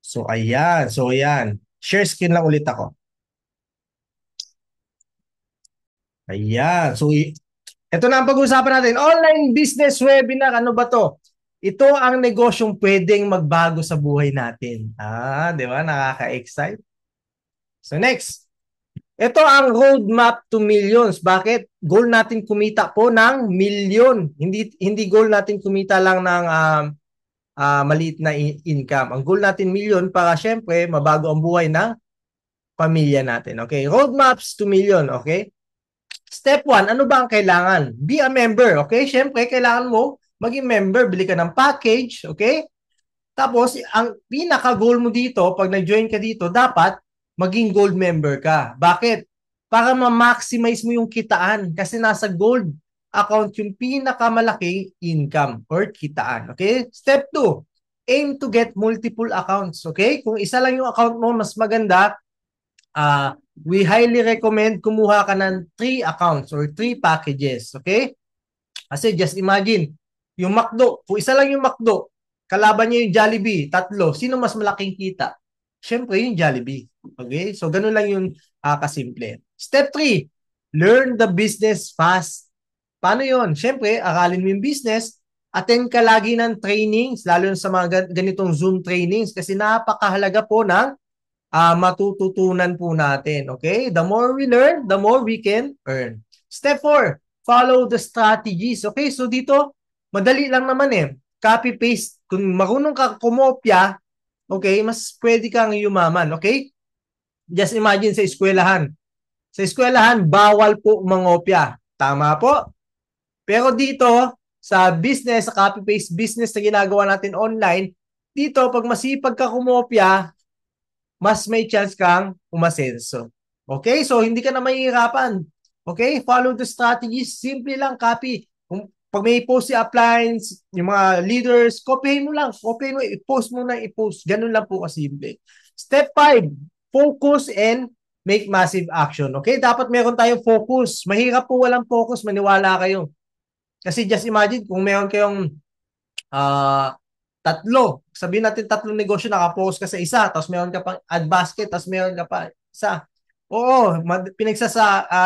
So, ayan. So, ayan. Share screen lang ulit ako. Ayan. So, ito na ang pag-uusapan natin. Online business webinar. Ano ba to? Ito ang negosyong pwedeng magbago sa buhay natin. Di ba? Nakaka-excite. So, next. Ito ang roadmap to millions. Bakit? Goal natin kumita po ng milyon. Hindi goal natin kumita lang ng maliit na income. Ang goal natin milyon para syempre mabago ang buhay ng pamilya natin. Okay? Roadmaps to million. Okay? Step 1, ano ba ang kailangan? Be a member. Okay? Syempre, kailangan mo maging member. Bili ka ng package. Okay? Tapos, ang pinaka-goal mo dito, pag nag-join ka dito, dapat maging gold member ka. Bakit? Para ma-maximize mo yung kitaan. Kasi nasa gold account yung pinakamalaking income or kitaan. Okay? Step 2, aim to get multiple accounts. Okay? Kung isa lang yung account mo, mas maganda, we highly recommend kumuha ka ng 3 accounts or 3 packages. Okay? Kasi just imagine, yung McDo, kung isa lang yung McDo, kalaban niya yung Jollibee, tatlo, sino mas malaking kita? Siyempre, yung Jollibee. Okay? So, ganun lang yung kasimple. Step 3, learn the business fast. Paano yun? Siyempre, aralin mo yung business, attend ka lagi ng trainings, lalo sa mga ganitong Zoom trainings, kasi napakahalaga po ng matututunan po natin. Okay? The more we learn, the more we can earn. Step 4, follow the strategies. Okay? So dito, madali lang naman eh. Copy-paste. Kung marunong ka kumopya, okay, mas pwede kang yumaman. Okay? Just imagine sa eskwelahan. Sa eskwelahan, bawal po mangopya. Tama po? Pero dito, sa business, sa copy-paste business na ginagawa natin online, dito, pag masipag ka kumopya, mas may chance kang umasenso. Okay? So, hindi ka na mahihirapan. Okay? Follow the strategies. Simple lang, copy. Pag may post si uplines, yung mga leaders, copyhin mo lang. Copyhin mo, i-post mo na i-post. Ganun lang po kasimple. Step 5, focus and make massive action. Okay? Dapat meron tayong focus. Mahirap po walang focus, maniwala kayo. Kasi just imagine, kung meron kayong tatlo. Sabihin natin tatlong negosyo, nakapokus ka sa isa, tapos meron ka pang ad basket, tapos meron ka pa isa. Oo,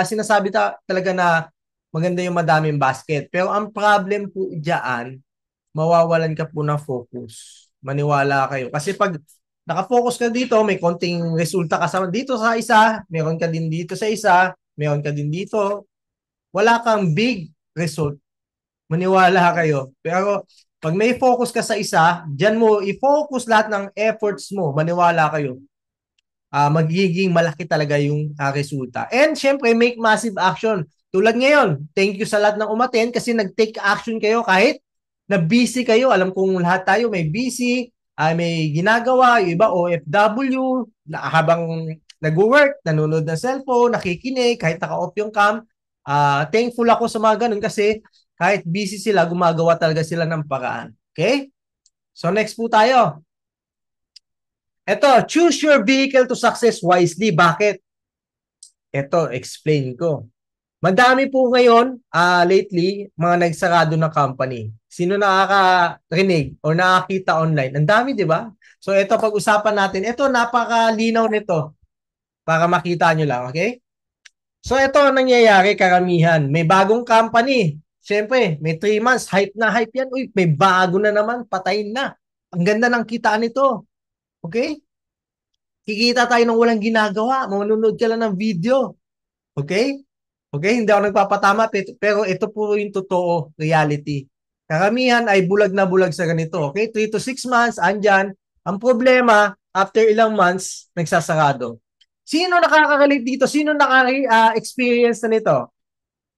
sinasabi talaga na maganda yung madaming basket. Pero ang problem po diyan, mawawalan ka po ng focus. Maniwala kayo. Kasi pag nakafocus ka dito, may konting resulta ka sa dito sa isa, meron ka din dito sa isa, meron ka din dito, wala kang big result. Maniwala kayo. Pero pag may focus ka sa isa, dyan mo i-focus lahat ng efforts mo. Maniwala kayo. Magiging malaki talaga yung resulta. And syempre, make massive action. Tulad ngayon, thank you sa lahat ng umaten kasi nag-take action kayo kahit na busy kayo. Alam kong lahat tayo may busy, may ginagawa, yung iba OFW, habang nag-work, nanonood ng cellphone, nakikinig, kahit naka-off yung cam. Thankful ako sa mga ganun kasi kahit busy sila, gumagawa talaga sila ng paraan. Okay? So next po tayo. Ito, choose your vehicle to success wisely. Bakit? Ito, explain ko. Madami po ngayon, lately, mga nagsarado na company. Sino nakakarinig o nakakita online? Ang dami, di ba? So ito, pag-usapan natin. Ito, napakalinaw nito para makita nyo lang, okay? So ito ang nangyayari karamihan. May bagong company. Siyempre, may 3 months, hype na hype yan. Uy, may bago na naman, patayin na. Ang ganda ng kitaan nito. Okay? Kikita tayo ng walang ginagawa. Manunod ka lang ng video. Okay? Okay, hindi ako nagpapatama, pero ito po yung totoo, reality. Karamihan ay bulag na bulag sa ganito. Okay? 3 to 6 months, andyan. Ang problema, after ilang months, nagsasarado. Sino nakaka-relate dito? Sino nakaka-experience na nito?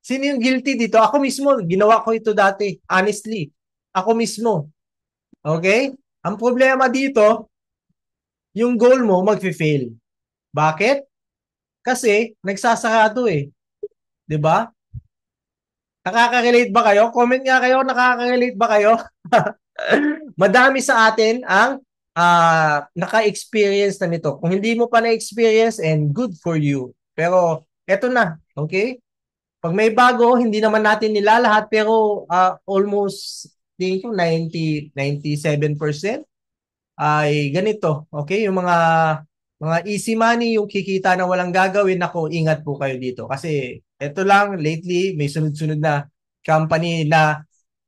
Sino yung guilty dito? Ako mismo, ginawa ko ito dati. Honestly, ako mismo. Okay? Ang problema dito, yung goal mo magfe-fail. Bakit? Kasi nagsasarado eh. 'Di ba? Nakaka-relate ba kayo? Comment nga kayo, nakaka-relate ba kayo? Madami sa atin ang naka-experience na nito. Kung hindi mo pa na-experience, and good for you. Pero eto na, okay? Pag may bago, hindi naman natin nilalahat, pero almost, tingin ko, 97%. ay ganito. Okay? Yung mga easy money, yung kikita na walang gagawin, ako, ingat po kayo dito. Kasi ito lang, lately, may sunod-sunod na company na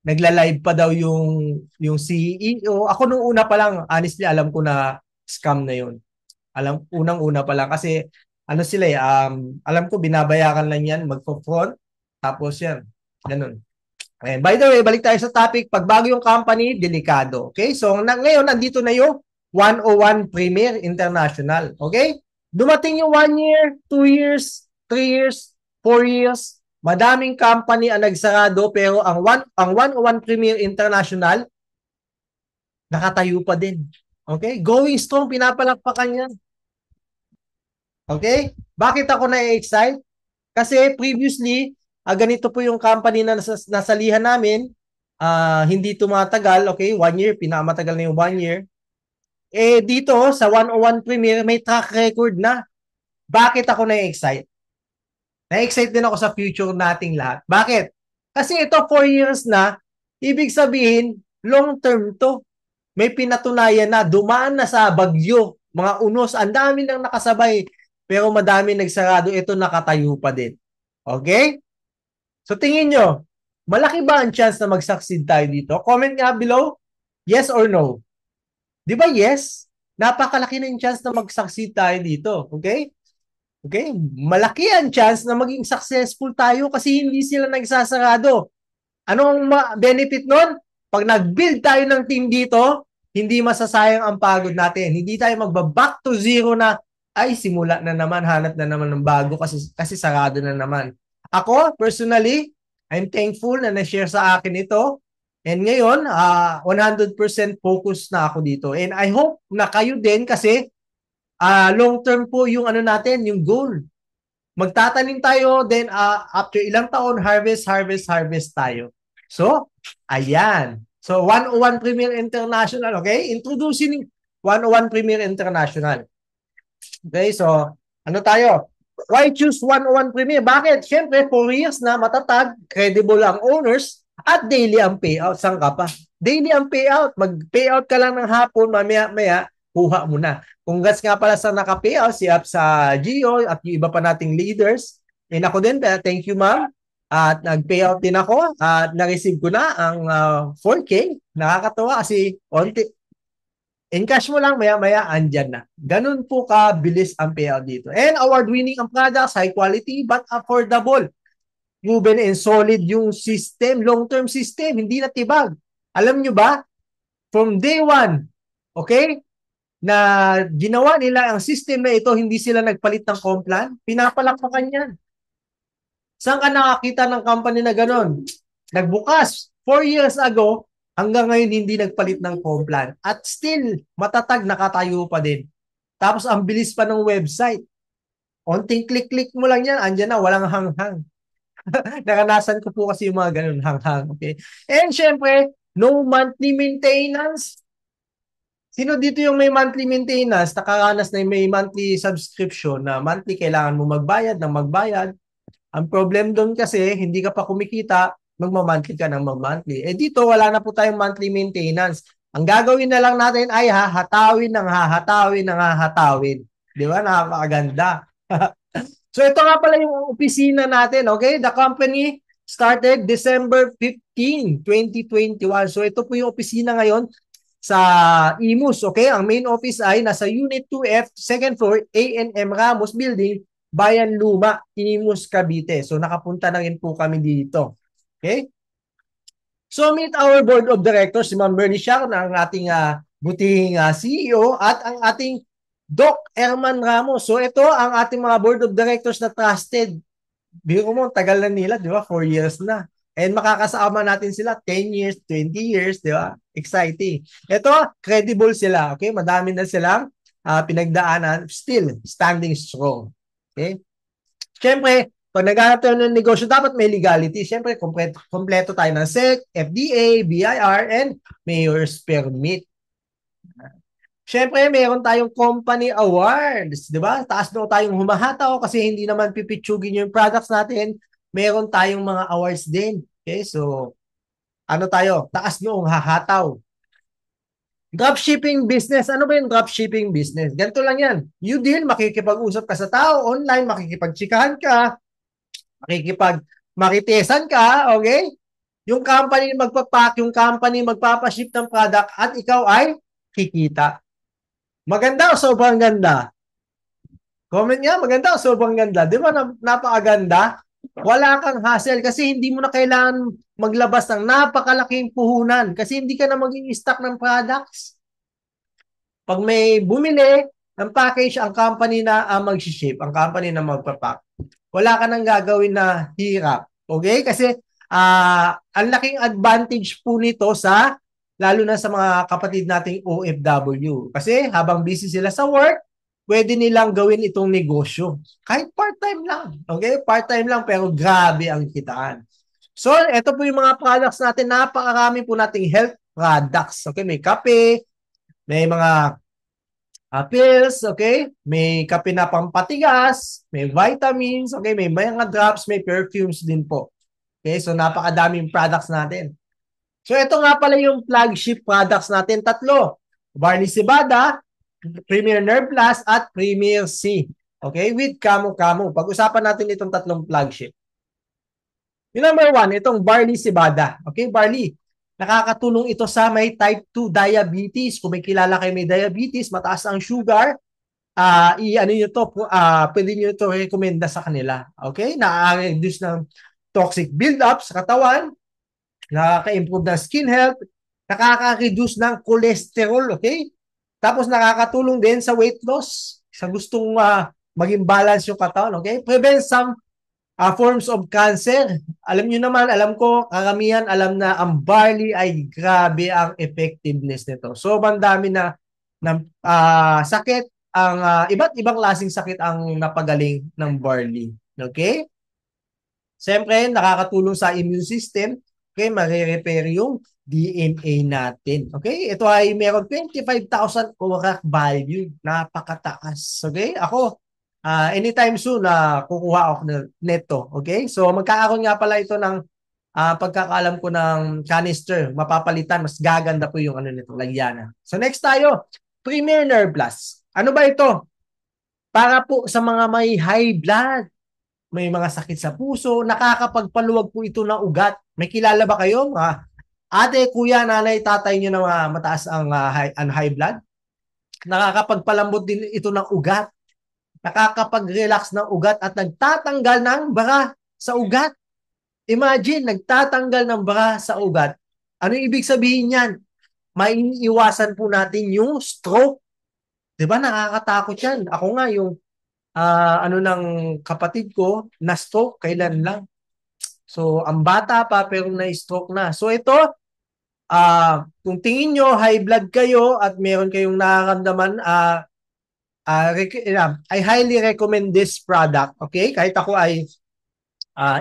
nagla-live pa daw yung CEO. Ako nung una pa lang, honestly, alam ko na scam na yun. Unang-una pa lang. Kasi ano sila alam ko binabayaran lang yan, magpo-front. Tapos yan, ganun. And by the way, balik tayo sa topic. Pag bago yung company, delikado. Okay? So, ngayon, nandito na yung 101 Premier International. Okay? Dumating yung 1 year, 2 years, 3 years, 4 years. Madaming company ang nagsarado pero ang 101 Premier International nakatayo pa din. Okay? Going strong, pinapalakpakan yan. Okay? Bakit ako na-excite? Kasi previously, ganito po yung company na nasalihan namin, hindi tumatagal, okay? 1 year, pinakamatagal na yung 1 year. Eh dito, sa 101 Premier, may track record na. Bakit ako na-excite? Na-excite din ako sa future nating lahat. Bakit? Kasi ito 4 years na, ibig sabihin, long term to. May pinatunayan na, dumaan na sa bagyo, mga unos, ang dami nang nakasabay, pero madami nagsarado, ito nakatayo pa din. Okay? So tingin nyo, malaki ba ang chance na mag-succeed tayo dito? Comment nga below, yes or no. Di ba yes? Napakalaki na yung chance na mag-succeed tayo dito. Okay? Okay? Malaki ang chance na maging successful tayo kasi hindi sila nagsasarado. Anong benefit nun? Pag nag-build tayo ng team dito, hindi masasayang ang pagod natin. Hindi tayo magba-back to zero na, ay, simula na naman, hanap na naman ng bago kasi sarado na naman. Ako, personally, I'm thankful na na-share sa akin ito. And ngayon, 100% focus na ako dito. And I hope na kayo din kasi long term po yung ano natin, yung goal. Magtatanim tayo, then after ilang taon, harvest tayo. So, ayan. So, 101 Premier International, okay? Introducing 101 Premier International. Okay, so, ano tayo? Why choose 101 Premier? Bakit? Siyempre, 4 years na matatag, credible ang owners, at daily ang payout. Saan ka pa? Daily ang payout. Mag-payout ka lang ng hapon, mamaya-maya, kuha mo na. Congrats nga pala sa naka-payout, si Up sa Gio at yung iba pa nating leaders. And ako din, thank you ma'am. At nag-payout din ako at na-receive ko na ang 4K. Nakakatawa kasi in-cash mo lang, maya-maya, andyan na. Ganun po kabilis ang payout dito. And award-winning ang products, high quality, but affordable. Proven and solid yung system, long-term system, hindi na tibag. Alam nyo ba, from day one, okay, na ginawa nila ang system na ito, hindi sila nagpalit ng complan, pinapalakpakan yan. Saan ka nakakita ng company na gano'n? Nagbukas 4 years ago, hanggang ngayon hindi nagpalit ng complan. At still, matatag nakatayo pa din. Tapos ang bilis pa ng website. Onting click-click mo lang yan, andyan na, walang hanghang. Naranasan ko po kasi yung mga ganun, hanghang. Okay? And syempre, no monthly maintenance. Sino dito yung may monthly maintenance, nakaranas na may monthly subscription na monthly kailangan mo magbayad ng magbayad? Ang problem doon kasi, hindi ka pa kumikita, magmamonthly ka ng magmonthly. Eh dito, wala na po tayong monthly maintenance. Ang gagawin na lang natin ay hahatawin ng hahatawin ng hahatawin. Di ba? Nakakaganda. So ito nga pala yung opisina natin, okay? The company started December 15, 2021. So ito po yung opisina ngayon sa Imus, okay? Ang main office ay nasa Unit 2F, second floor, A&M Ramos Building, Bayan Luma, Imus, Cavite. So nakapunta na rin po kami dito. Okay? So meet our board of directors, si Ma'am Bernie Siang, ang ating butihing CEO at ang ating Doc Erman Ramos. So ito ang ating mga board of directors na trusted. Biro mo, tagal na nila, di ba? 4 years na. And makakasama natin sila 10 years, 20 years, di ba? Exciting. Ito, credible sila. Okay? Madami na silang pinagdaanan. Still, standing strong. Okay? Siyempre, pag naghahanap tayo ng negosyo, dapat may legality. Siyempre, kompleto tayo ng SEC, FDA, BIR, and Mayor's Permit. Siyempre, meron tayong company awards, di ba? Taas na tayong humahataw kasi hindi naman pipitsugin yung products natin. Meron tayong mga awards din. Okay, so ano tayo? Taas noong hahataw. Dropshipping business. Ano ba yung dropshipping business? Ganito lang yan. You deal, makikipag-usap ka sa tao online, makikipag-chikahan ka, makitesan ka, okay? Yung company magpapack, yung company magpapaship ng product at ikaw ay kikita. Maganda o sobrang ganda? Comment nga, maganda o sobrang ganda? Di ba napakaganda? Wala kang hassle kasi hindi mo na kailangan maglabas ng napakalaking puhunan kasi hindi ka na mag-i-stock ng products. Pag may bumili ng package, ang company na mag-ship, ang company na magpapack. Wala ka nang gagawin na hirap. Okay? Kasi ang laking advantage po nito sa lalo na sa mga kapatid nating OFW. Kasi habang busy sila sa work, pwede nilang gawin itong negosyo. Kahit part-time lang. Okay? Part-time lang pero grabe ang kitaan. So, ito po yung mga products natin. Napakarami po nating health products. Okay? May kape, may mga pills, okay? May kape na pampatigas, may vitamins, okay? May mga drops, may perfumes din po. Okay? So, napakadaming products natin. So, ito nga pala yung flagship products natin. Tatlo. Barley Cebada, Premier Nerve Plus, at Premier C. Okay? With Camu Camu. Pag-usapan natin itong tatlong flagship. Yung number 1, itong Barley Cebada. Okay, Barley. Nakakatulong ito sa may type 2 diabetes. Kung may kilala kayo may diabetes, mataas ang sugar, ano nyo to, pwede nyo ito rekomenda sa kanila. Okay? Nakaka-reduce ng toxic build-up sa katawan, nakaka-improve ng skin health, nakaka-reduce ng cholesterol, okay? Tapos nakakatulong din sa weight loss, sa gustong maging balance yung katawan, okay? Prevent some forms of cancer. Alam nyo naman, alam ko, karamihan alam na ang barley ay grabe ang effectiveness nito. So, bandami na sakit, ang iba't ibang klaseng sakit ang napagaling ng barley. Okay? Siyempre, nakakatulong sa immune system. Okay, marirepair yung DNA natin. Okay? Ito ay meron 25,000 ORAC value. Napakataas. Okay? Ako, anytime soon kukuha ako neto. Okay? So, magkakaroon nga pala ito ng pagkakaalam ko ng canister. Mapapalitan. Mas gaganda po yung ano nito, lagyanan. So, next tayo. Premier Nerve Plus. Ano ba ito? Para po sa mga may high blood, may mga sakit sa puso, nakakapagpaluwag po ito ng ugat. May kilala ba kayo? Ate, kuya, nanay, tatay nyo na mataas ang high blood? Nakakapagpalambot din ito ng ugat. Nakakapag-relax ng ugat at nagtatanggal ng bara sa ugat. Imagine, nagtatanggal ng bara sa ugat. Ano ibig sabihin yan? Maiiwasan po natin yung stroke. Diba, nakakatakot yan. Ako nga, yung ano ng kapatid ko, na-stroke, kailan lang. So, ang bata pa, pero na-stroke na. So, ito, kung tingin nyo, high blood kayo at meron kayong nakaramdaman, I highly recommend this product. Okay? Kahit ako ay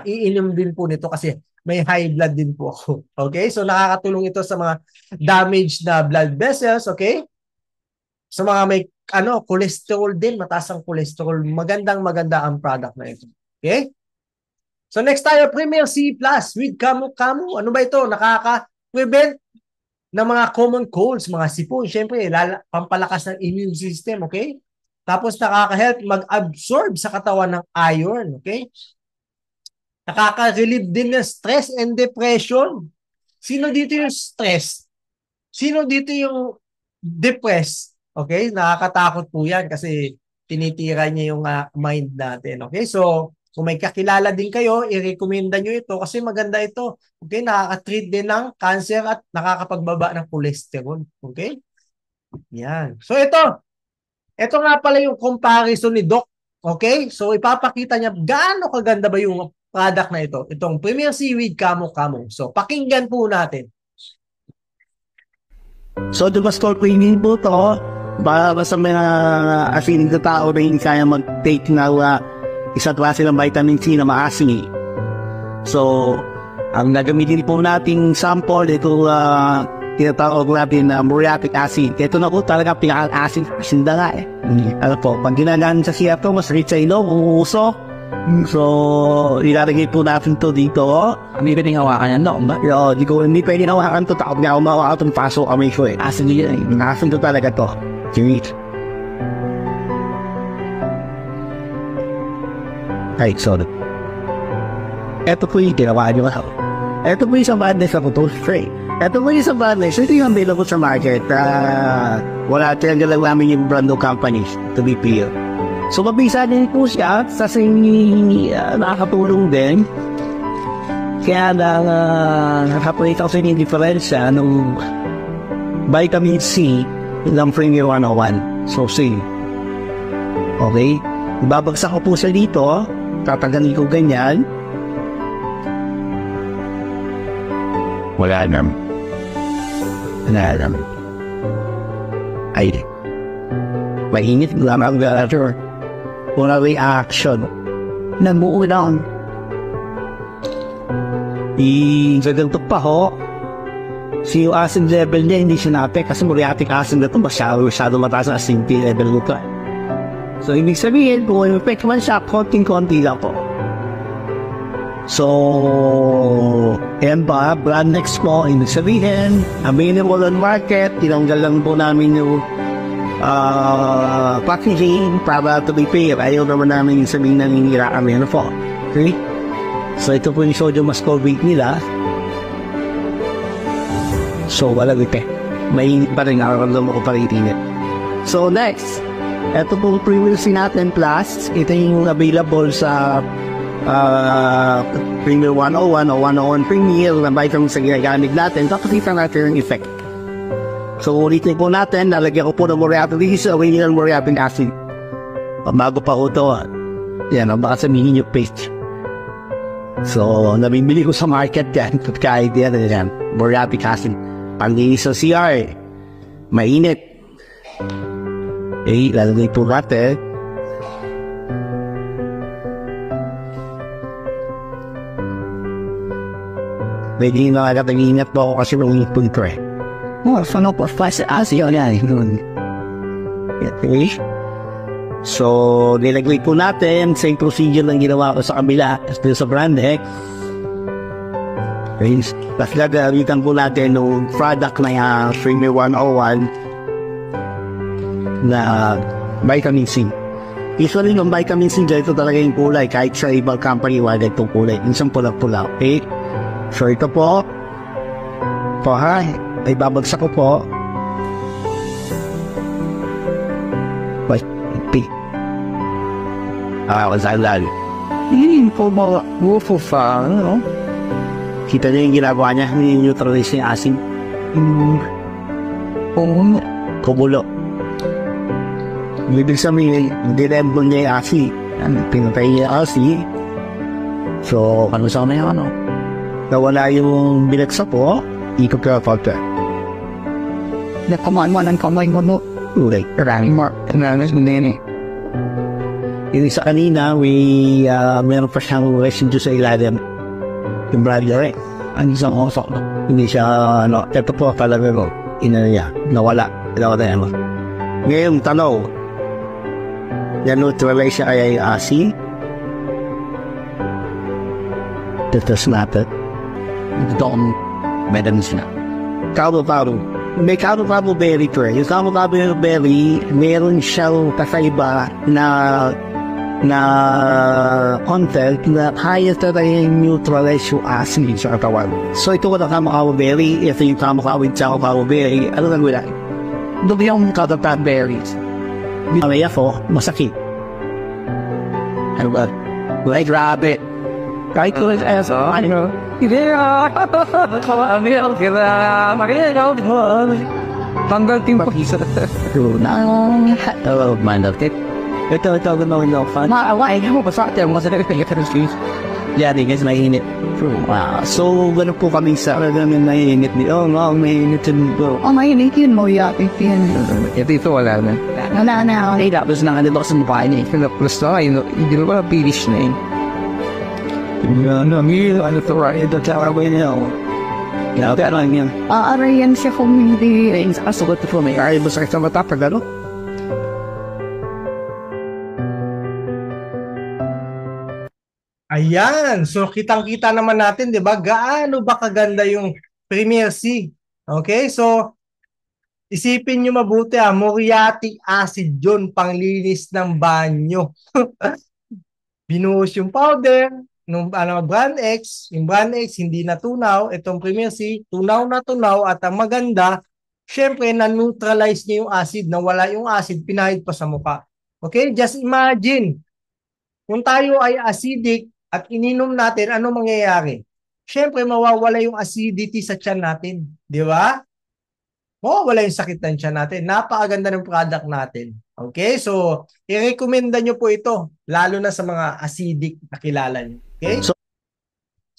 iinom din po nito kasi may high blood din po ako. Okay? So, nakakatulong ito sa mga damaged na blood vessels. Okay? Sa mga may cholesterol din, mataas ang cholesterol. Maganda ang product na ito. Okay? So next tayo, Premier C Plus with Camu Camu. Ano ba ito? Nakaka-prevent ng mga common colds, mga sipon. Siyempre, pampalakas ng immune system. Okay? Tapos nakaka-help mag-absorb sa katawan ng iron. Okay? Nakaka-relieve din ng stress and depression. Sino dito yung stress? Sino dito yung depressed? Okay? Nakakatakot po yan kasi tinitira niya yung mind natin. Okay? So, kung may kakilala din kayo, i-recommenda nyo ito kasi maganda ito. Okay? Nakaka-treat din ng cancer at nakakapagbaba ng cholesterol. Okay? Yan. So, ito nga pala yung comparison ni Doc. Okay? So, ipapakita niya gaano kaganda ba yung product na ito. Itong Premier Seaweed Camu Camu. So, pakinggan po natin. So, the Pastor Queen po to, para sa mga asin na tao na hindi kaya mag-take na isa't klase ng vitamin C na maasim. So, ang nagamitin po nating sample, ito tinatawag natin na muriatic acid. Ito na po talaga pinaka-acid na nga eh. Ano po, pag ginagaan sa siya to, mas rich sa ilong, umuuso, So, ilalagay po natin to dito. Kami pwedeng hawakan yan, no? Ba? Hindi pwede hawakan to. Takot nga umawakan itong paso kami ko eh. Asin nyo yan eh. Asin to talaga to. Sweet. Ay, sorry. Ito po yung ginawa nyo. Ito po yung isang badness na to. Straight. Ito po yung isang badness. Ito yung available sa market. Wala talaga lang namin yung brand new companies to be clear. So, mabisa din po siya. Kasi nakakatulong din. Kaya nakapalit ako sa yung diferensya ng vitamin C ng Premier 101. So, C. Okay? Ibabagsak ko po siya dito. Tatanggalin ko ganyan. Wala naman. Ay. Mainit lang ang water. Wala reaction. Nabuo lang. Gaganto pa ho. Yung acid level niya hindi siya nape kasi muriatic acid na ito masyado mataas ang acidity level nito. So, ibig sabihin, kung effect man siya, konting-konti lang po. So, yan ba, brand next po, ibig sabihin, available on market, tinanggal lang po namin yung packaging para to be fair. Ayaw naman namin sabihin na ninira kami, ano po. Okay? So, ito po yung sodium ascorbate nila. So, wala ito. Mainit pa rin, nakaramdam ko pa rin init. So, next, ito po Premier C natin plus. Ito yung available sa Premier 101 o 101 Premier na vitamin sa ginagamit natin. Kapakita natin yung effect. So, ulitin po natin. Nalagyan ko po ng muriatic acid, original muriatic acid. Bago pa ko ito. Yan, baka sabihin yung paste. So, nabibili ko sa market yan. Kahit yan, muriatic acid. Panlinis sa CR. Mainit. Okay, lalagay po natin. Medyo nakakatangingat po ako kasi nung ipon ko eh. Saan po? Asya yan. Okay. So, nilagay po natin. Same procedure lang ginawa ko sa kabila. Still sa brand X. Okay. Tapos lagalitan po natin ng product na yung Premier 101 na vitamin C. Usually yung vitamin C dito talaga yung kulay. Kahit sa ibang company, wala itong kulay. Isang pula-pula. Okay. So, ito po. Ay babagsak ko po. Wait, kasalan. Hindi po mga bufo fa, ano? Kita niyo yung ginagawa niya, neutralize yung asin. Kumulo. Ibig sabihin, dinembol niya yung asin. Pinatay niya yung asin. So, Ano sa kanya, ano? nawala yung binagsak po. Ikot ka pa. Nakamaan mo ng kamay mo, no? Ulay. Maraming more. Nanas mo din eh. Yung sa kanina, meron pa siyang residue sa ilalim. Yung brother eh. Ang isang osok, no? Hindi siya, ito po talaga ko. Niya, nawala. Nawala yan mo. Ngayon, tanong. Neutralize siya kaya yung asin. Tatas natin. Ito akong medams na. Karo-karo. May karo-karo berry to eh. Yung karo-karo berry, meron siyang kakaiba na content na kaya talaga yung neutralize yung acid sa katawan. So ito ko na karo-karo berry, ito yung karo-karo berry, ano lang wala? Doon yung karo-karo berries. May ako, masakit. Ano ba? Like rabbit. Kahit ko lang ano? Hindi tanggal tim pag-isa. Hello, mandalkit. Ito gano'n yung fan. Maawain mo ba sa atin? Mga sarili kayo guys. Yan guys, mainit. So, gano'n po kami sa namin mainit. Mainit din po. Mainit yun mo yakin yan. Ito wala na. Wala na. Ay, tapos na kanila sa mukha niya. Plus na, hindi na ba finish na yun. Ano to right? Ito sa away niya. Kaya lang yan. Aarayan siya kung hindi. Ay, sugot po may. Ay, masakit sa mata pag ano? Ayan. So, kitang-kita naman natin, di ba? Gaano ba kaganda yung Premier C? Okay? So, isipin nyo mabuti muriatic acid yun, panglinis ng banyo. Binuhos yung powder, nung brand X, yung brand X hindi natunaw, itong Premier C, tunaw na tunaw at ang maganda, syempre na-neutralize niya yung acid, nawala yung acid, pinahid pa sa mukha. Okay? Just imagine, kung tayo ay acidic at ininom natin, ano mangyayari? Syempre, mawawala yung acidity sa tiyan natin. Di ba? Mawawala yung sakit ng tiyan natin. Napakaganda ng product natin. Okay? So, i-recommenda nyo po ito, lalo na sa mga acidic na kilala nyo. Okay?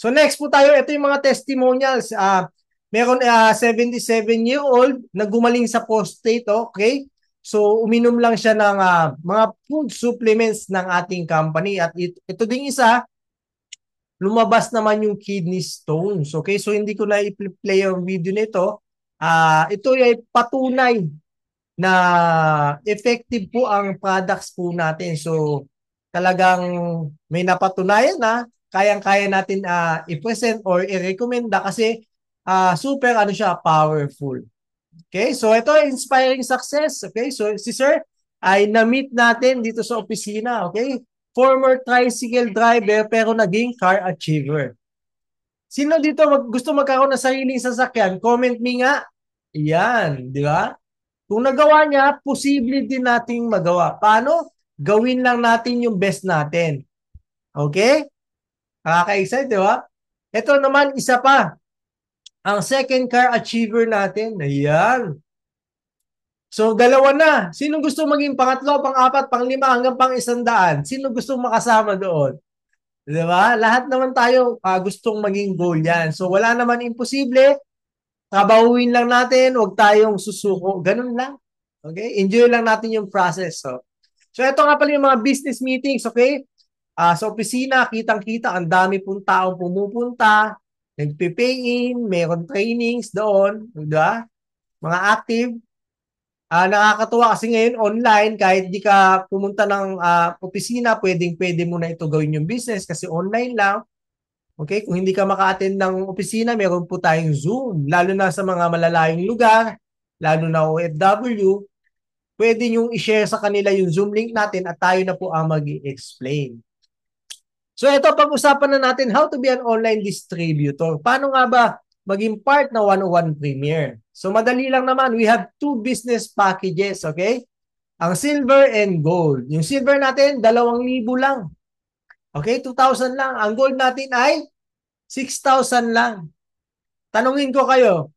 So, next po tayo, ito yung mga testimonials. Meron 77-year-old na gumaling sa prostate. Okay? So, uminom lang siya ng mga food supplements ng ating company. At ito ding isa, lumabas naman yung kidney stones. Okay? So, hindi ko na i-play yung video nito. Ito ay patunay na effective po ang products po natin. So, talagang may napatunayan na kayang-kaya natin i-present or i-recommenda kasi super ano siya, powerful. Okay? So, ito inspiring success. Okay? So, si Sir ay na-meet natin dito sa opisina. Okay? Former tricycle driver pero naging car achiever. Sino dito gusto magkaroon ng sariling sasakyan? Comment me nga. Yan, di ba? Kung nagawa niya, posible din nating magawa. Paano? Gawin lang natin yung best natin. Okay? Nakaka-excite, di ba? Ito naman, isa pa. Ang second car achiever natin. Ayan. So, dalawa na. Sino gusto maging pangatlo, pang-apat, pang-lima, hanggang pang-100? Sino gusto makasama doon? Di ba? Lahat naman tayo gustong maging goal yan. So, wala naman imposible. Trabahuin lang natin, huwag tayong susuko. Ganun lang. Okay? Enjoy lang natin yung process. So ito nga pala yung mga business meetings, okay? Sa opisina, kitang-kita, ang dami pong taong pumupunta, nagpe-pay in, mayroon trainings doon, diba? Mga active. Nakakatuwa kasi ngayon online, kahit di ka pumunta ng opisina, pwede mo na ito gawin yung business kasi online lang. Okay, kung hindi ka maka-attend ng opisina, meron po tayong Zoom. Lalo na sa mga malalayong lugar, lalo na OFW, pwede nyo i-share sa kanila yung Zoom link natin at tayo na po ang mag-i-explain. So ito, pag-usapan na natin how to be an online distributor. Paano nga ba maging part na 101 Premier? So madali lang naman, we have two business packages, okay? Ang silver and gold. Yung silver natin, 2,000 lang. Okay, 2,000 lang. Ang gold natin ay 6,000 lang. Tanungin ko kayo,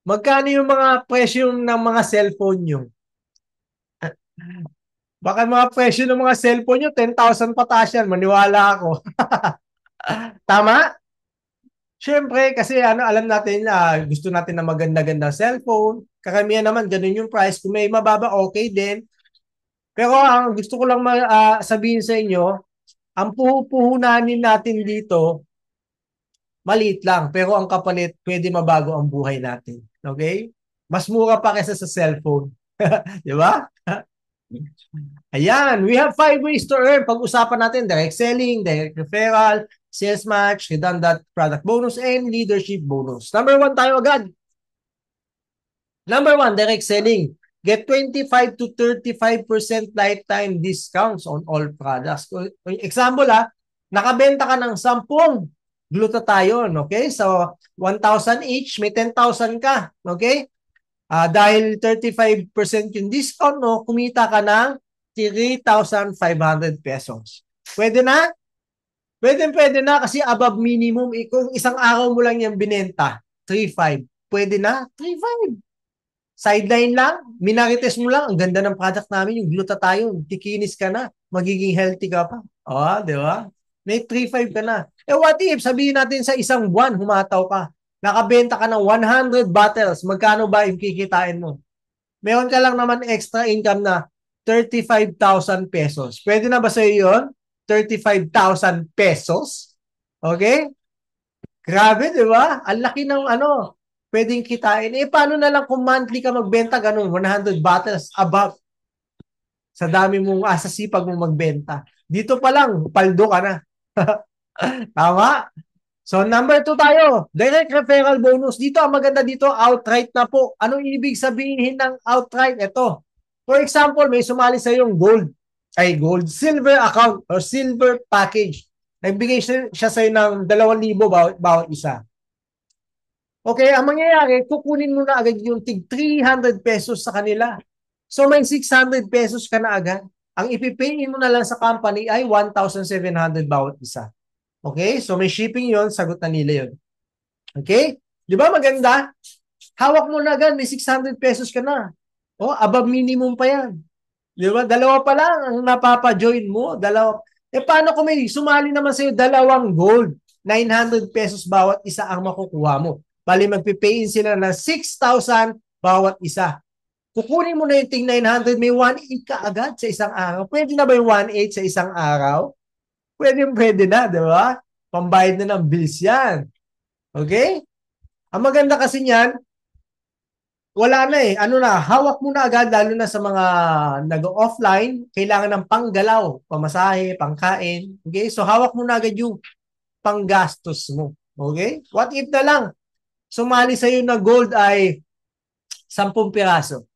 magkano yung mga presyo ng mga cellphone nyo? Baka mga presyo ng mga cellphone nyo, 10,000 pataas yan. Maniwala ako. Tama? Siyempre, kasi alam natin gusto natin na maganda-ganda cellphone. Karamihan naman, ganun yung price. Kung may mababa, okay din. Pero ang gusto ko lang sabihin sa inyo, ang puhupuhunanin natin dito, maliit lang. Pero ang kapalit, pwede mabago ang buhay natin. Okay? Mas mura pa kaysa sa cellphone. Di ba? Ayan, we have 5 ways to earn. Pag-usapan natin, direct selling, direct referral, sales match, redundant product bonus, and leadership bonus. Number 1 tayo agad. Number 1, direct selling. Get 25 to 35% lifetime discounts on all products. Example nakabenta ka ng 10 glutathione, okay? So, 1,000 each, may 10,000 ka, okay? Dahil 35% yung discount, no, kumita ka ng 3,500 pesos. Pwede na? Pwede na kasi above minimum. Kung isang araw mo lang yung binenta, 3,500. Pwede na? 3,500. Sideline lang, minarites mo lang, ang ganda ng product namin, yung glutathione, tikinis ka na, magiging healthy ka pa. Di ba? May 3,500 ka na. What if, sabihin natin sa isang buwan, humataw ka, nakabenta ka ng 100 bottles, magkano ba yung kikitain mo? Meron ka lang naman extra income na 35,000 pesos. Pwede na ba sa iyo yun? 35,000 pesos? Okay? Grabe, di ba? Ang laki ng pwedeng kitain. Paano na lang kung monthly ka magbenta, ganun, 100 bottles above sa dami mong, sa sipag mong magbenta. Dito pa lang, paldo ka na. Tama? So, number 2 tayo. Direct referral bonus. Dito, ang maganda dito, outright na po. Anong ibig sabihin ng outright? Ito. For example, may sumali sa yung silver account or silver package. Nagbigay siya sa'yo ng 2,000 bawat isa. Okay, ang mangyayari, kukunin mo na agad yung tig 300 pesos sa kanila. So may 600 pesos ka na agad. Ang ipipayin mo na lang sa company ay 1,700 bawat isa. Okay, so may shipping yon, sagot na nila yon. Okay, di ba maganda? Hawak mo na agad, may 600 pesos ka na. O, above minimum pa yan. Di ba? Dalawa pa lang ang napapa-join mo. Dalawa. Paano kung may sumali naman sa'yo 2 gold? 900 pesos bawat isa ang makukuha mo. Bali, magpipayin sila ng 6,000 bawat isa. Kukunin mo na yung ting 900, may 1,800 ka agad sa isang araw. Pwede na ba yung 1,800 sa isang araw? Pwede na, di ba? Pambayad na ng bills yan. Okay? Ang maganda kasi niyan, wala na eh. Ano na, hawak mo na agad, lalo na sa mga nag-offline, kailangan ng panggalaw, pamasahe, pangkain. Okay? So, hawak mo na agad yung panggastos mo. Okay? What if na lang, sumali sa'yo na gold ay 10 piraso.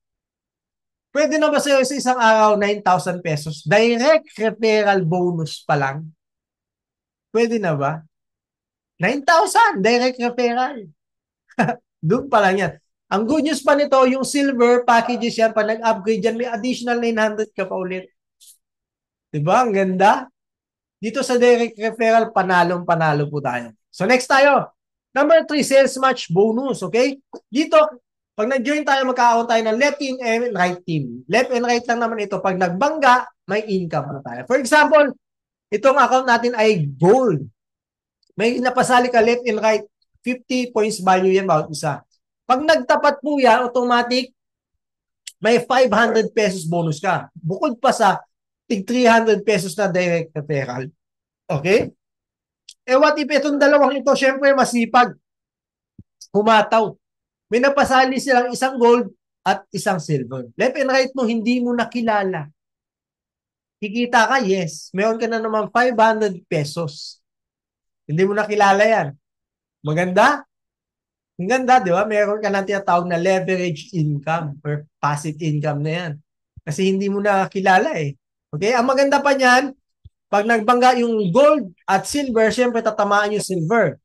Pwede na ba sa'yo sa isang araw 9,000 pesos? Direct referral bonus pa lang. Pwede na ba? 9,000 direct referral. Doon pa lang yan. Ang good news pa nito, yung silver packages yan, pag nag-upgrade yan, may additional 900 ka pa ulit. Diba? Ang ganda. Dito sa direct referral, panalong-panalo po tayo. So next tayo. Number 3, sales match bonus. Okay? Dito, pag nag-join tayo, magkakaroon tayo ng left team and right team. Left and right lang naman ito. Pag nagbangga, may income na tayo. For example, itong account natin ay gold. May napasali ka left and right, 50 points value yan bawat isa. Pag nagtapat po yan, automatic, may 500 pesos bonus ka. Bukod pa sa tig 300 pesos na direct referral. Okay? What if itong dalawang ito, syempre masipag, humataw. May napasali silang isang gold at isang silver. Left and right mo, hindi mo nakilala. Kikita ka, yes. Meron ka na naman 500 pesos. Hindi mo nakilala yan. Maganda? Ang ganda, di ba? Meron ka na tinatawag na leverage income or passive income na yan. Kasi hindi mo nakilala eh. Okay? Ang maganda pa niyan, pag nagbangga yung gold at silver, syempre tatamaan yung silver.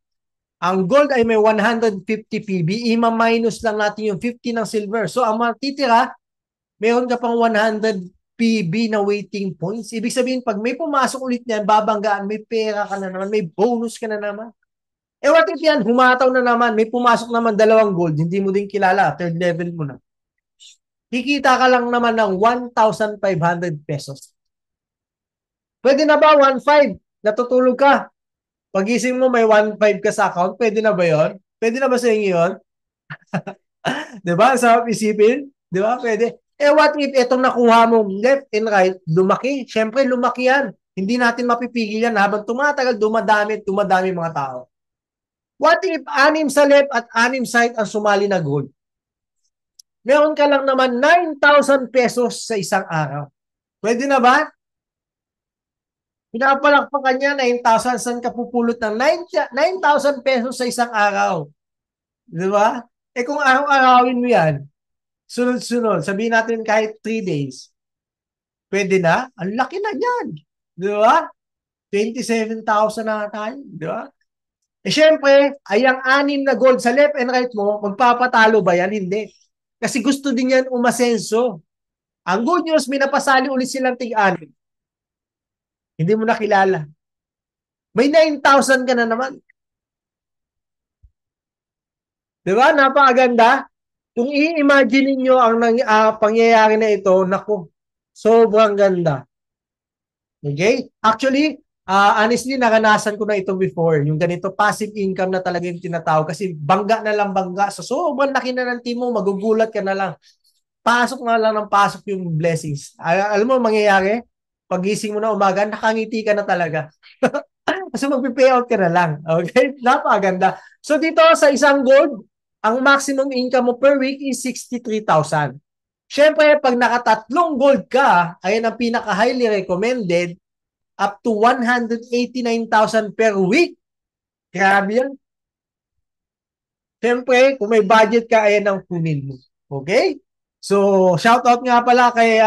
Ang gold ay may 150 PB, ima-minus lang natin yung 50 ng silver. So, ang matitira, meron ka pang 100 PB na waiting points. Ibig sabihin, pag may pumasok ulit niyan, babanggaan, may pera ka na naman, may bonus ka na naman. What if yan, humataw na naman, may pumasok naman 2 gold, hindi mo din kilala, third level mo na. Kikita ka lang naman ng 1,500 pesos. Pwede na ba 1,500? Natutulog ka. Pagising mo may 1,500 ka sa account, pwede na ba yon? Pwede na ba sa inyo yun? Diba? Sarap isipin? Diba? Pwede. What if itong nakuha mo left and right, lumaki? Siyempre, lumaki yan. Hindi natin mapipigil yan. Habang tumatagal, dumadami mga tao. What if 6 sa left at 6 sa right ang sumali na gold? Meron ka lang naman 9,000 pesos sa isang araw. Pwede na ba? Pinapalakpakan niya, 9,000. Saan ka pupulot ng 9,000 pesos sa isang araw? Di ba? Kung araw-arawin mo yan, sunod-sunod, sabihin natin kahit 3 days, pwede na? Ang laki na yan. Di ba? 27,000 na tayo. Di ba? Syempre, ay ang 6 na gold sa left and right mo, magpapatalo ba yan? Hindi. Kasi gusto din yan umasenso. Ang good news, may napasali ulit silang tig-6. Hindi mo nakilala. May 9,000 ka na naman. Diba? Napakaganda. Kung i-imagine niyo ang pangyayari na ito, naku, sobrang ganda. Okay? Actually, honestly, naranasan ko na ito before. Yung ganito, passive income na talaga yung tinatawag. Kasi bangga na lang bangga. So, sobrang laki na ng team mo, magugulat ka na lang. Pasok na lang ng pasok yung blessings. Alam mo, mangyayari? Pagising mo na umaga, nakangiti ka na talaga. Kasi magpipayout ka na lang. Okay? Napakaganda. So dito sa isang gold, ang maximum income mo per week is 63,000. Siyempre, pag nakatatlong gold ka, ayan ang pinaka-highly recommended, up to 189,000 per week. Grabe yan. Siyempre, kung may budget ka, ayan ang kunin mo. Okay? So, shout out nga pala kay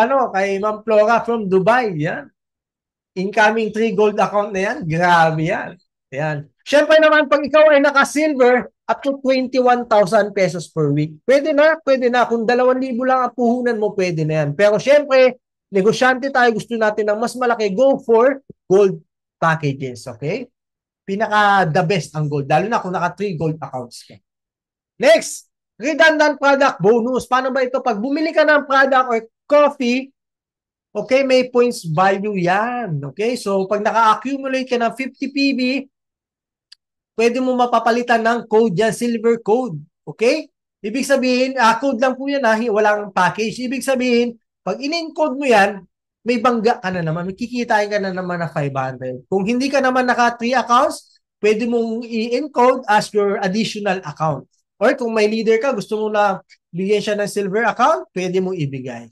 Ma'am Flora from Dubai. Yan. Incoming 3 gold account na yan. Grabe yan. Yan. Siyempre naman, pag ikaw ay naka-silver, up to 21,000 pesos per week. Pwede na, pwede na. Kung 2,000 lang ang puhunan mo, pwede na yan. Pero siyempre, negosyante tayo, gusto natin ng mas malaki, go for gold packages. Okay? Pinaka the best ang gold. Lalo na kung naka 3 gold accounts ka. Next, redundant product bonus. Paano ba ito? Pag bumili ka ng product or coffee, okay, may points value yan. Okay, so pag naka-accumulate ka ng 50 PB, pwede mo mapapalitan ng code yan, silver code. Okay? Ibig sabihin, code lang po yan, walang package. Ibig sabihin, pag in-encode mo yan, may bangga ka na naman, may kikitain ka na naman na 500. Kung hindi ka naman naka 3 accounts, pwede mong i-encode as your additional account. Or kung may leader ka, gusto mo na bigyan siya ng silver account, pwede mong ibigay.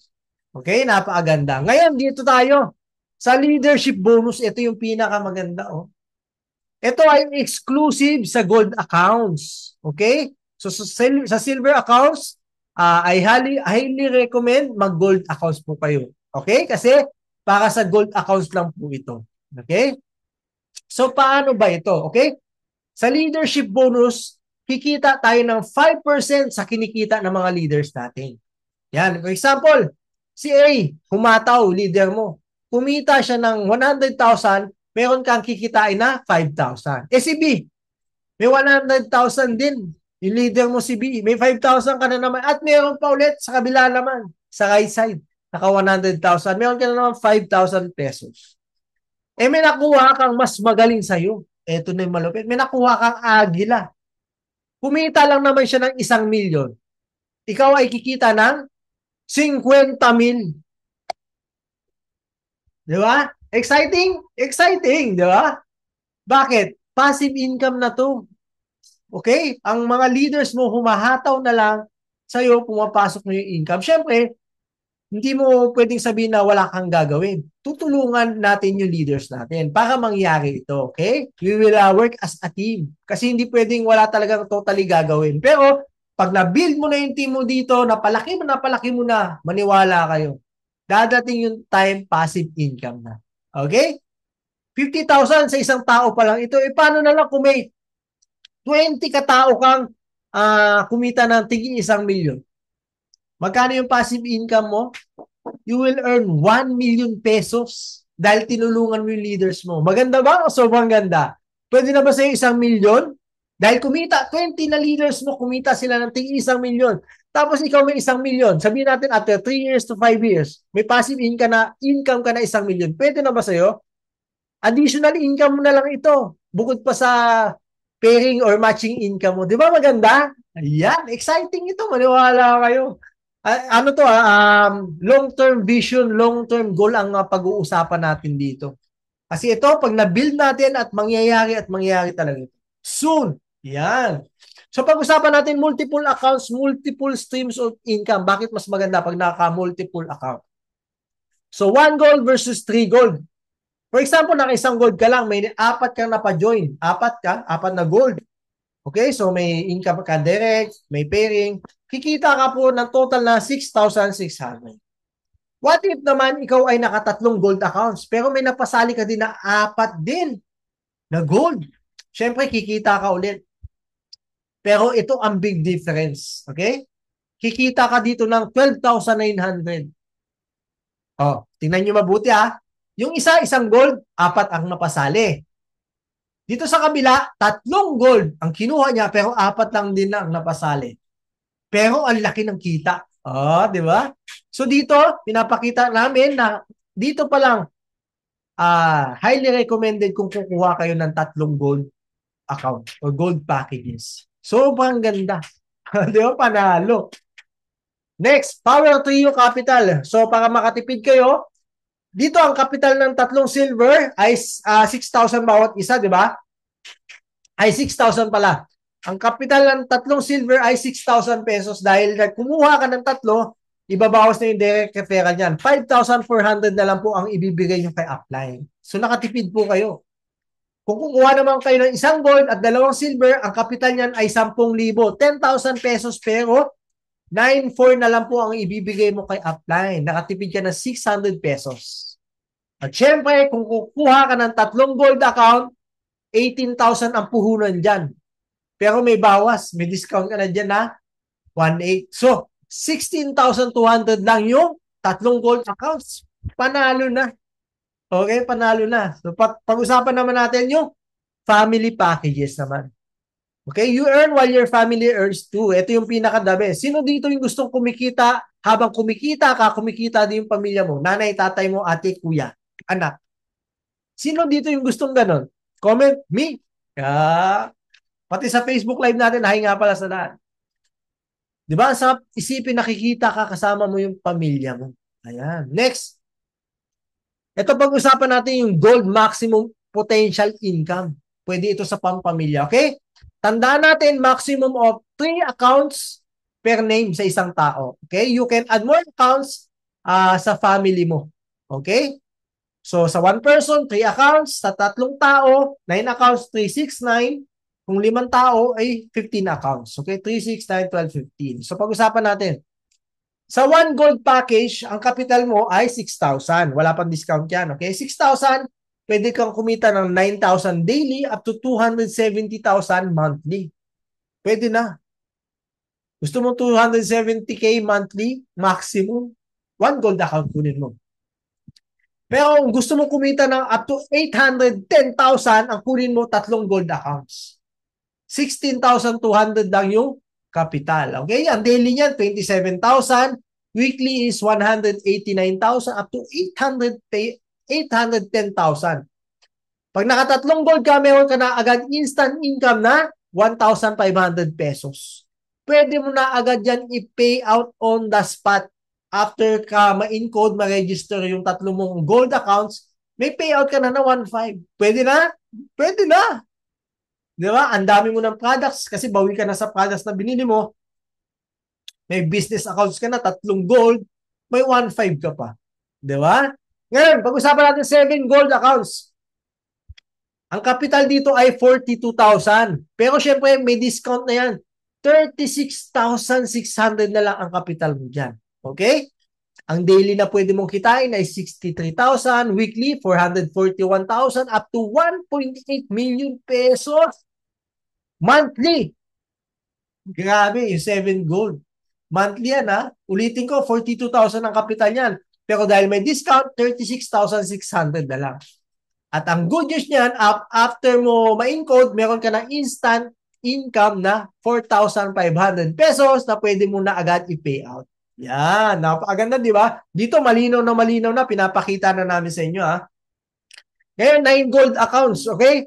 Okay, napakaganda. Ngayon, dito tayo. Sa leadership bonus, ito yung pinakamaganda. Oh. Ito ay exclusive sa gold accounts. Okay? So, sa silver accounts, I highly recommend mag-gold accounts po kayo. Okay? Kasi, para sa gold accounts lang po ito. Okay? So, paano ba ito? Okay? Sa leadership bonus, kikita tayo ng 5% sa kinikita ng mga leaders natin. Yan. For example, si A, humataw, leader mo. Kumita siya ng 100,000, meron kang kikitain na 5,000. Si B, may 100,000 din. Yung leader mo si B, may 5,000 ka na naman. At meron pa ulit sa kabila naman, sa right side, naka 100,000. Meron ka na naman 5,000 pesos. May nakuha kang mas magaling sa'yo. Ito na yung malupit. May nakuha kang agila. Kumita lang naman siya ng 1,000,000. Ikaw ay kikita ng 50,000. Di ba? Exciting? Exciting, di ba? Bakit? Passive income na to. Okay? Ang mga leaders mo, humahataw na lang sa'yo, pumapasok na yung income. Siyempre, hindi mo pwedeng sabihin na wala kang gagawin. Tutulungan natin yung leaders natin para mangyari ito. Okay? We will work as a team. Kasi hindi pwedeng wala talagang totally gagawin. Pero, pag na-build mo na yung team mo dito, napalaki mo na, maniwala kayo. Dadating yung time passive income na. Okay? 50,000 sa isang tao pa lang ito. Paano na lang kung may 20 katao kang kumita ng tigil 1,000,000? Magkano yung passive income mo? You will earn 1 million pesos dahil tinulungan mo yung leaders mo. Maganda ba o sobrang ganda? Pwede na ba sa'yo 1,000,000? Dahil kumita, 20 na leaders mo, kumita sila ng tigil 1,000,000. Tapos ikaw may 1,000,000. Sabihin natin after 3 years to 5 years, may passive income ka na 1,000,000. Pwede na ba sa'yo? Additional income mo na lang ito. Bukod pa sa pairing or matching income mo. Di ba maganda? Ayan, exciting ito. Maniwala kayo. Long-term vision, long-term goal ang pag-uusapan natin dito. Kasi ito, pag na-build natin at mangyayari talaga ito. Soon. Yan. So pag-usapan natin multiple accounts, multiple streams of income. Bakit mas maganda pag naka-multiple account? So 1 gold versus 3 gold. For example, naka-1 gold ka lang, may 4 kang napa-join. 4 na gold. Okay, so may income ka direct, may pairing. Kikita ka po ng total na 6,600. What if naman ikaw ay naka-3 gold accounts, pero may napasali ka din na 4 din na gold? Siyempre, kikita ka ulit. Pero ito ang big difference. Okay? Kikita ka dito ng 12,900. Oh, tingnan nyo mabuti ha. Yung isang gold, 4 ang napasali. Dito sa kabila, 3 gold ang kinuha niya, pero 4 lang din na ang napasali. Pero ang laki ng kita. Oh, di ba? So dito, pinapakita namin na dito pa lang, highly recommended kung kukuha kayo ng 3 gold account or gold packages. Sobrang ganda. Di ba? Panalo. Next, Power Trio Capital. So para makatipid kayo, dito ang capital ng 3 silver ay 6,000 bawat isa, di ba? Ay 6,000 pala. Ang capital ng 3 silver ay 6,000 pesos dahil kumuha ka ng 3, ibabawas na yung direct referral niyan. 5,400 na lang po ang ibibigay nyo kay upline. So nakatipid po kayo. Kung kukuha naman kayo ng isang gold at dalawang silver, ang kapital niyan ay 10,000. 10,000 pesos pero 9,400 na lang po ang ibibigay mo kay upline. Nakatipid ka ng 600 pesos. At syempre, kung kukuha ka ng 3 gold account, 18,000 ang puhunan dyan. Pero may bawas, may discount ka na dyan na 1,800. So, 16,200 lang yung 3 gold accounts. Panalo na. Okay, panalo na. So, pag-usapan naman natin yung family packages naman. Okay, you earn while your family earns too. Ito yung pinaka-the best. Sino dito yung gustong kumikita, habang kumikita ka, kumikita din yung pamilya mo, nanay, tatay mo, ate, kuya, anak. Sino dito yung gustong ganon? Comment, me. Pati sa Facebook Live natin, hi nga pala sa lahat. Di ba? Sa isipin, nakikita ka, kasama mo yung pamilya mo. Ayan. Next. Ito pag-usapan natin yung gold maximum potential income. Pwede ito sa pampamilya. Okay? Tandaan natin, maximum of 3 accounts per name sa isang tao. Okay? You can add more accounts sa family mo. Okay? So, sa 1 person, 3 accounts. Sa 3 tao, 9 accounts, 3, 6, 9. Kung 5 tao, ay 15 accounts. Okay? 3, 6, 9, 12, 15. So, pag-usapan natin. Sa 1 gold package, ang capital mo ay 6,000. Wala pang discount yan. Okay? 6,000, pwede kang kumita ng 9,000 daily up to 270,000 monthly. Pwede na. Gusto mo 270K monthly, maximum, 1 gold account kunin mo. Pero kung gusto mo kumita ng up to 810,000, ang kunin mo 3 gold accounts. 16,200 lang yung capital. Okay? Ang daily niyan, 27,000. Weekly is 189,000 up to 810,000. Pag nakatatlong gold ka, meron ka na agad instant income na 1,500 pesos. Pwede mo na agad yan i-pay out on the spot. After ka ma-encode, ma-register yung 3 mong gold accounts, may payout ka na 1,500. Pwede na? Pwede na. Di ba? Ang dami mo ng products kasi bawi ka na sa products na binili mo. May business accounts ka na, 3 gold, may 1,500 ka pa. Di ba? Ngayon, pag-usapan natin 7 gold accounts. Ang capital dito ay 42,000. Pero syempre, may discount na yan. 36,600 na lang ang capital mo dyan. Okay? Ang daily na pwede mong kitain ay 63,000, weekly 441,000 up to 1.8 million pesos monthly. Grabe, yung 7 gold. Monthly yan ha. Ulitin ko, 42,000 ang kapital niyan. Pero dahil may discount, 36,600 na lang. At ang good news niyan, after mo ma-encode, meron ka ng instant income na 4,500 pesos na pwede mo na agad i-pay out. Yan, napakaganda, di ba? Dito malinaw na, pinapakita na namin sa inyo ha. Ngayon, 9 gold accounts, okay?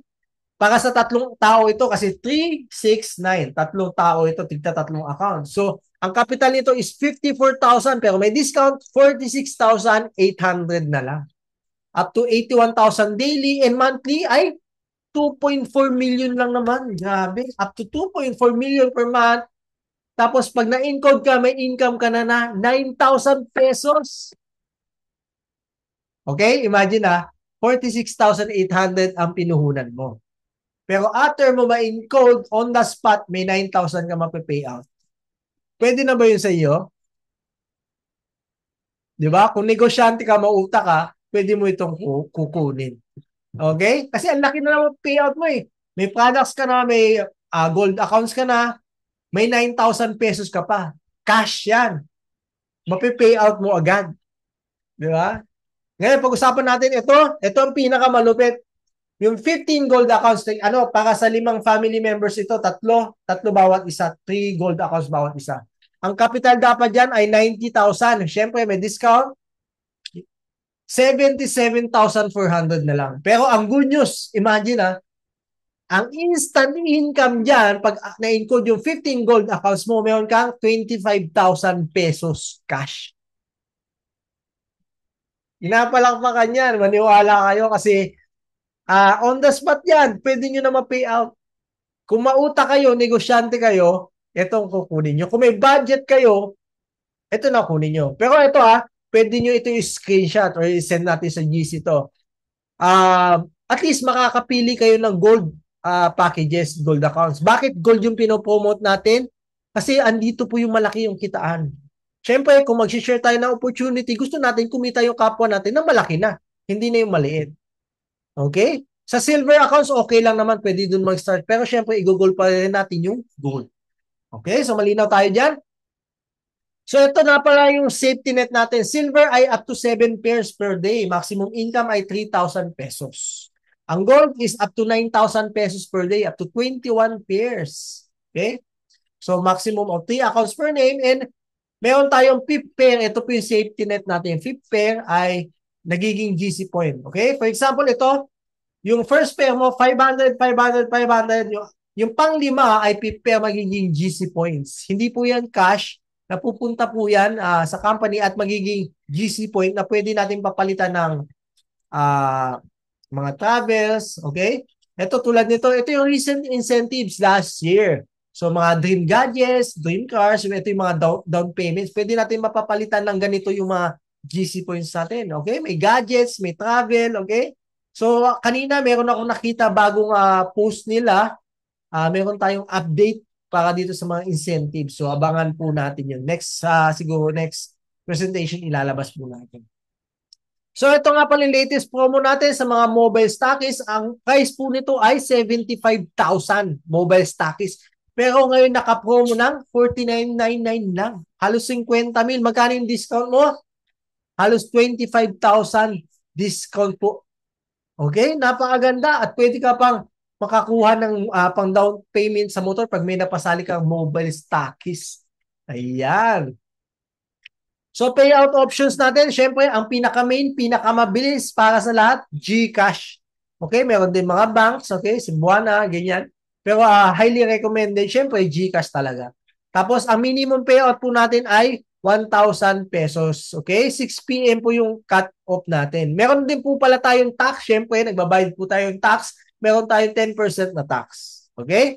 Para sa 3 tao ito kasi 3, 6, 9. 3 tao ito, tigta 3 accounts. So, ang capital nito is 54,000 pero may discount, 46,800 na lang. Up to 81,000 daily and monthly ay 2.4 million lang naman. Grabe. Up to 2.4 million per month. Tapos pag na-encode ka, may income ka na 9,000 pesos. Okay? Imagine 46,800 ang pinuhunan mo. Pero after mo ma-encode, on the spot, may 9,000 ka mapipay out. Pwede na ba yun sa iyo? Di ba? Kung negosyante ka, mauta ka, pwede mo itong kukunin. Okay? Kasi ang laki na naman payout mo eh. May products ka na, may gold accounts ka na, may 9,000 pesos ka pa. Cash yan. Mapipay out mo agad. Di ba? Ngayon, pag-usapan natin ito ang pinakamalupit. Yung 15 gold accounts, para sa 5 family members ito, tatlo bawat isa, 3 gold accounts bawat isa. Ang capital dapat dyan ay 90,000. Siyempre, may discount. 77,400 na lang. Pero ang good news, imagine ang instant income dyan, pag na-encode yung 15 gold accounts mo, meron kang 25,000 pesos cash. Inapalakpakan yan. Maniwala kayo kasi on the spot yan. Pwede nyo na ma-pay out. Kung mauta kayo, negosyante kayo, itong kukunin nyo. Kung may budget kayo, ito na kunin nyo. Pero ito pwede nyo ito yung screenshot or send natin sa GC to. At least makakapili kayo ng gold packages, gold accounts. Bakit gold yung pinopromote natin? Kasi andito po yung malaki yung kitaan. Siyempre, kung mag-share tayo ng opportunity, gusto natin kumita yung kapwa natin na malaki na. Hindi na yung maliit. Okay? Sa silver accounts, okay lang naman. Pwede dun mag-start. Pero siyempre, i-gold pa rin natin yung gold. Okay? So, malinaw tayo dyan. So, ito na pala yung safety net natin. Silver ay up to 7 pairs per day. Maximum income ay 3,000 pesos. Ang gold is up to 9,000 pesos per day, up to 21 pairs. Okay? So, maximum of 3 accounts per name. And meron tayong fifth pair. Ito po yung safety net natin. Fifth pair ay nagiging GC point. Okay? For example, ito, yung first pair mo, 500, 500, 500. Yung pang-lima ay fifth pair magiging GC points. Hindi po yan cash. Napupunta po yan sa company at magiging GC point na pwede natin papalitan ng mga travels. Okay? Ito tulad nito. Ito yung recent incentives last year. So, mga dream gadgets, dream cars, ito yung mga down payments. Pwede natin mapapalitan ng ganito yung mga GC points natin. Okay? May gadgets, may travel. Okay? So, kanina meron akong nakita bagong post nila. Meron tayong update para dito sa mga incentives. So, abangan po natin yun. Next, siguro next presentation, ilalabas po natin. So, ito nga pala yung latest promo natin sa mga mobile stockists. Ang price po nito ay 75,000 mobile stockists. Pero ngayon naka-promo ng 49,999 lang. Halos 50,000. Magkano yung discount mo? Halos 25,000 discount po. Okay? Napakaganda at pwede ka pang makakuha ng pang down payment sa motor pag may napasali kang mobile stockist. Ayan. So, payout options natin, syempre, ang pinaka-main, pinaka-mabilis para sa lahat, GCash. Okay? Meron din mga banks, okay? Cebuana, ganyan. Pero highly recommended, syempre, GCash talaga. Tapos, ang minimum payout po natin ay 1,000 pesos. Okay? 6 p.m. po yung cut-off natin. Meron din po pala tayong tax. Syempre, nagbabayad po tayong tax. Meron tayong 10% na tax. Okay?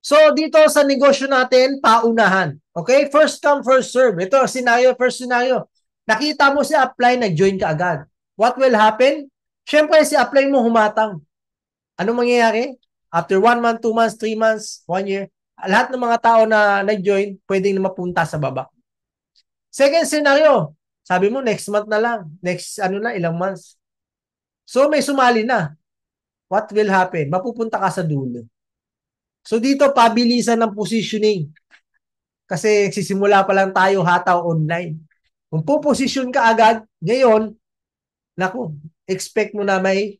So, dito sa negosyo natin, paunahan. Okay? First come, first serve. Ito, first scenario. Nakita mo si Apply, nag-join ka agad. What will happen? Syempre, si Apply mo humatang. Ano mangyayari? After 1 month, 2 months, 3 months, 1 year, lahat ng mga tao na nag-join, pwedeng mapunta sa baba. Second scenario, sabi mo, next month na lang. Next, ilang months. So, may sumali na. What will happen? Mapupunta ka sa dulo. So, dito, pabilisan ng positioning. Kasi sisimula pa lang tayo hataw online. Kung po-position ka agad, ngayon, naku, expect mo na may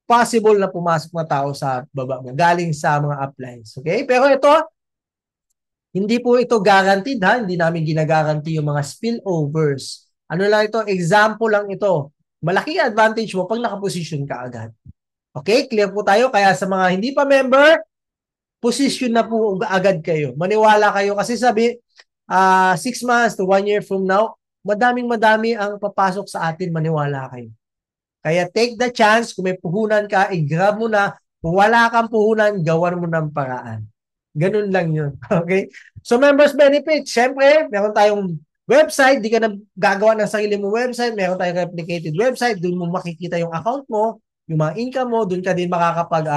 possible na pumasok na tao sa baba mo, galing sa mga uplines. Okay? Pero ito, hindi po ito guaranteed Hindi namin ginagaranti yung mga spillovers. Ano lang ito? Example lang ito. Malaking advantage mo pag nakaposition ka agad. Okay? Clear po tayo. Kaya sa mga hindi pa member, position na po agad kayo. Maniwala kayo kasi 6 months to 1 year from now, madami ang papasok sa atin, maniwala kayo. Kaya take the chance, kung may puhunan ka, i-grab mo na. Kung wala kang puhunan, gawan mo ng paraan. Ganun lang yun. Okay? So, members benefits, syempre, meron tayong website, di ka na gagawa ng sarili mo website, meron tayong replicated website, doon mo makikita yung account mo, yung mga income mo, doon ka din makakapag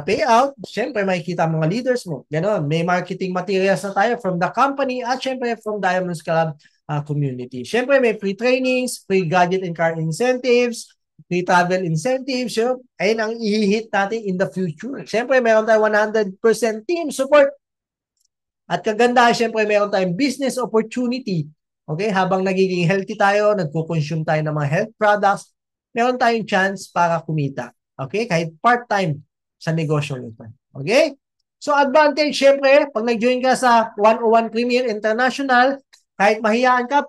payout. Syempre, makikita ang mga leaders mo. Ganon. May marketing materials na tayo from the company at syempre from Diamonds Club community. Syempre, may free trainings, free gadget and car incentives, free travel incentives. So, ayun ang i-hit natin in the future. Syempre, meron tayong 100% team support. At kaganda, syempre, meron tayong business opportunity. Okay? Habang nagiging healthy tayo, nagko-consume tayo ng mga health products, meron tayong chance para kumita. Okay? Kahit part-time sa negosyo nito. Okay? So, advantage, syempre, pag nag-join ka sa 101 Premier International, kahit mahiyain ka,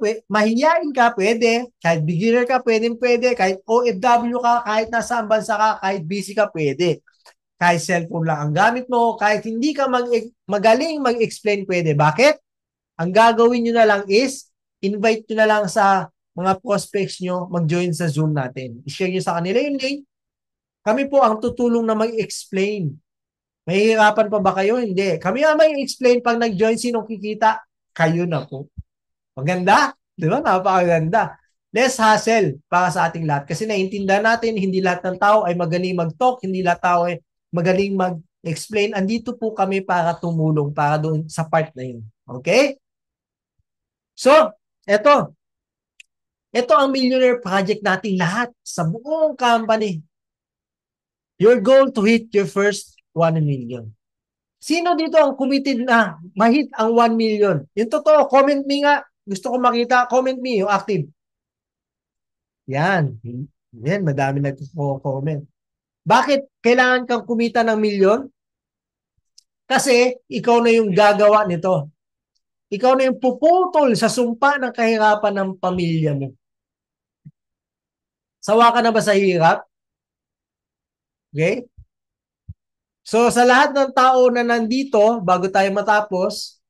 pwede. Kahit beginner ka, pwede. Kahit OFW ka, kahit nasa bansa ka, kahit busy ka, pwede. Kahit cellphone lang ang gamit mo, kahit hindi ka magaling mag-explain, pwede. Bakit? Ang gagawin nyo na lang is, invite nyo na lang sa mga prospects nyo mag-join sa Zoom natin. I-share nyo sa kanila yung link. Kami po ang tutulong na mag-explain. Mahihirapan pa ba kayo? Hindi. Kami ang may explain pag nag-join, sinong kikita? Kayo na po. Maganda? Di ba? Napakaganda. Less hassle para sa ating lahat. Kasi naiintindihan natin, hindi lahat ng tao ay magaling mag-talk, hindi lahat tao ay magaling mag-explain. Andito po kami para tumulong, para doon sa part na yun. Okay? So, eto. Ito ang millionaire project nating lahat sa buong company. Your goal to hit your first 1 million. Sino dito ang committed na ma-hit ang 1 million? Yung totoo, comment me nga. Gusto ko makita, comment me yung active. Yan. Yan, madami nagko-comment. Bakit kailangan kang kumita ng milyon? Kasi ikaw na yung gagawa nito. Ikaw na yung puputol sa sumpa ng kahirapan ng pamilya mo. Sawa ka na ba sa hirap? Okay? So, sa lahat ng tao na nandito, bago tayo matapos,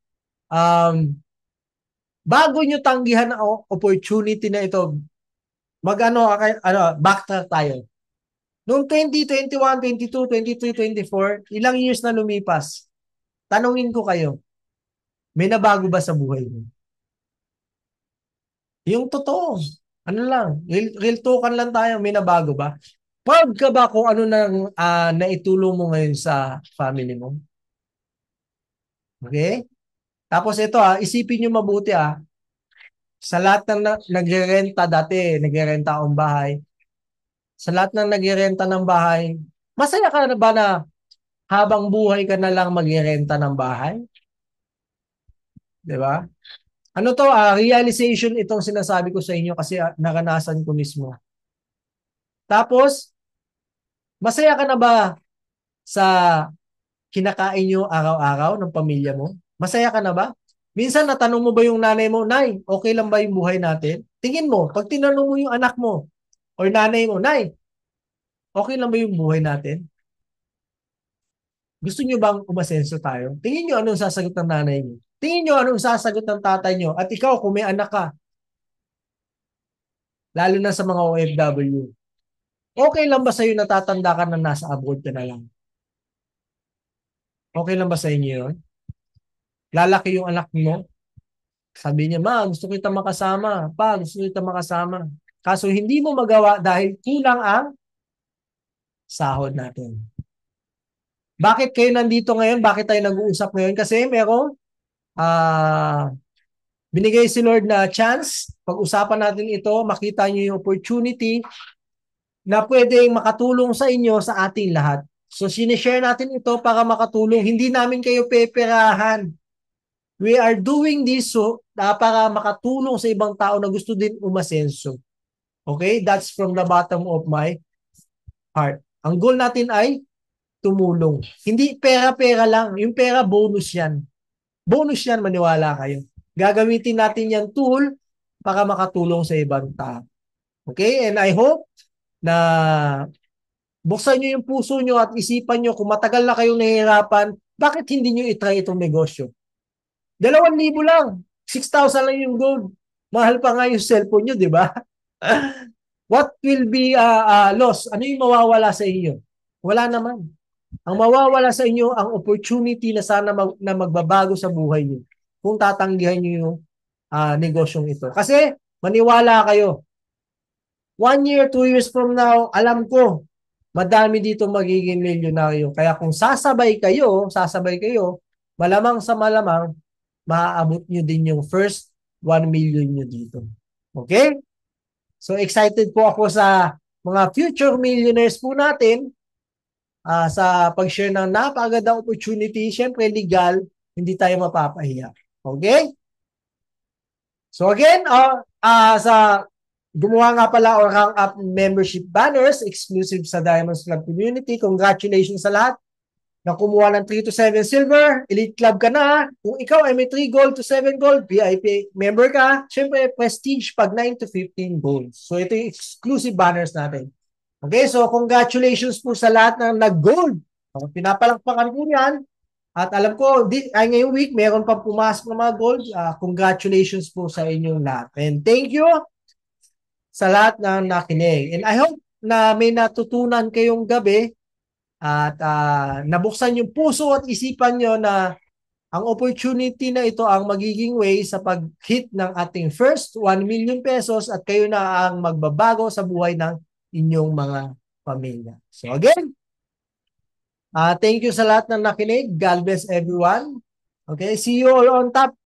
bago nyo tanggihan ang opportunity na ito, backtrack tayo. Noong 2021, 22, 23, 24, ilang years na lumipas, tanungin ko kayo, may nabago ba sa buhay mo? Yung totoo, ano lang, real talkan lang tayo, may nabago ba? Proud ka ba kung ano nang naitulong mo ngayon sa family mo? Okay? Tapos ito isipin nyo mabuti sa lahat ng nagre-renta dati, nagre-renta akong bahay, sa lahat ng nagre-renta ng bahay, masaya ka na ba na habang buhay ka na lang magre-renta ng bahay? 'Di ba? Ano to, realization itong sinasabi ko sa inyo kasi naranasan ko mismo. Tapos, masaya ka na ba sa kinakain nyo araw-araw ng pamilya mo? Masaya ka na ba? Minsan natanong mo ba yung nanay mo, Nay, okay lang ba yung buhay natin? Tingin mo, pag tinanong mo yung anak mo or nanay mo, Nay, okay lang ba yung buhay natin? Gusto nyo bang umasenso tayo? Tingin nyo anong sasagot ng nanay nyo. Tingin nyo anong sasagot ng tatay nyo. At ikaw, kung may anak ka, lalo na sa mga OFW, okay lang ba sa'yo natatanda ka na nasa abroad ka na lang? Okay lang ba sa inyo yun? Lalaki yung anak mo, sabi niya, Ma, gusto kita makasama. Pa, gusto kita makasama. Kaso hindi mo magawa dahil kulang ang sahod natin. Bakit kayo nandito ngayon? Bakit tayo nag-uusap ngayon? Kasi merong binigay si Lord na chance. Pag-usapan natin ito, makita niyo yung opportunity na pwedeng makatulong sa inyo sa ating lahat. So, sinishare natin ito para makatulong. Hindi namin kayo peperahan. We are doing this para makatulong sa ibang tao na gusto din umasenso. Okay? That's from the bottom of my heart. Ang goal natin ay tumulong. Hindi pera-pera lang. Yung pera, bonus yan. Bonus yan, maniwala kayo. Gagamitin natin yung tool para makatulong sa ibang tao. Okay? And I hope na buksan nyo yung puso nyo at isipan nyo kung matagal na kayong nahihirapan, bakit hindi nyo itry itong negosyo? 2,000 lang. 6,000 lang yung gold. Mahal pa nga yung cellphone nyo, di ba? What will be loss? Ano yung mawawala sa inyo? Wala naman. Ang mawawala sa inyo, ang opportunity na sana na magbabago sa buhay nyo kung tatanggihan nyo yung negosyong ito. Kasi, maniwala kayo, 1 year, 2 years from now, alam ko, madami dito magiging milyonaryo. Kaya kung sasabay kayo, malamang sa malamang, maaabot nyo din yung first 1 million nyo dito. Okay? So, excited po ako sa mga future millionaires po natin sa pag-share ng napakagandang opportunity. Siyempre, legal, hindi tayo mapapahiya. Okay? So, again, sa gumawa nga pala o rank up membership banners exclusive sa Diamonds Club community. Congratulations sa lahat na kumuha ng 3 to 7 silver. Elite Club ka na. Kung ikaw ay may 3 gold to 7 gold, VIP member ka. Siyempre, Prestige pag 9 to 15 gold. So, ito yung exclusive banners natin. Okay, so congratulations po sa lahat ng nag-gold. Pinapalakpakan po yan. At alam ko, ngayong week, meron pang pumasok ng mga gold. Congratulations po sa inyong lahat. And thank you sa lahat na nakinig. And I hope na may natutunan kayong gabi at nabuksan yung puso at isipan nyo na ang opportunity na ito ang magiging way sa pag-hit ng ating first 1 million pesos at kayo na ang magbabago sa buhay ng inyong mga pamilya. So again, thank you sa lahat ng nakinig. God bless everyone. Okay, see you all on top.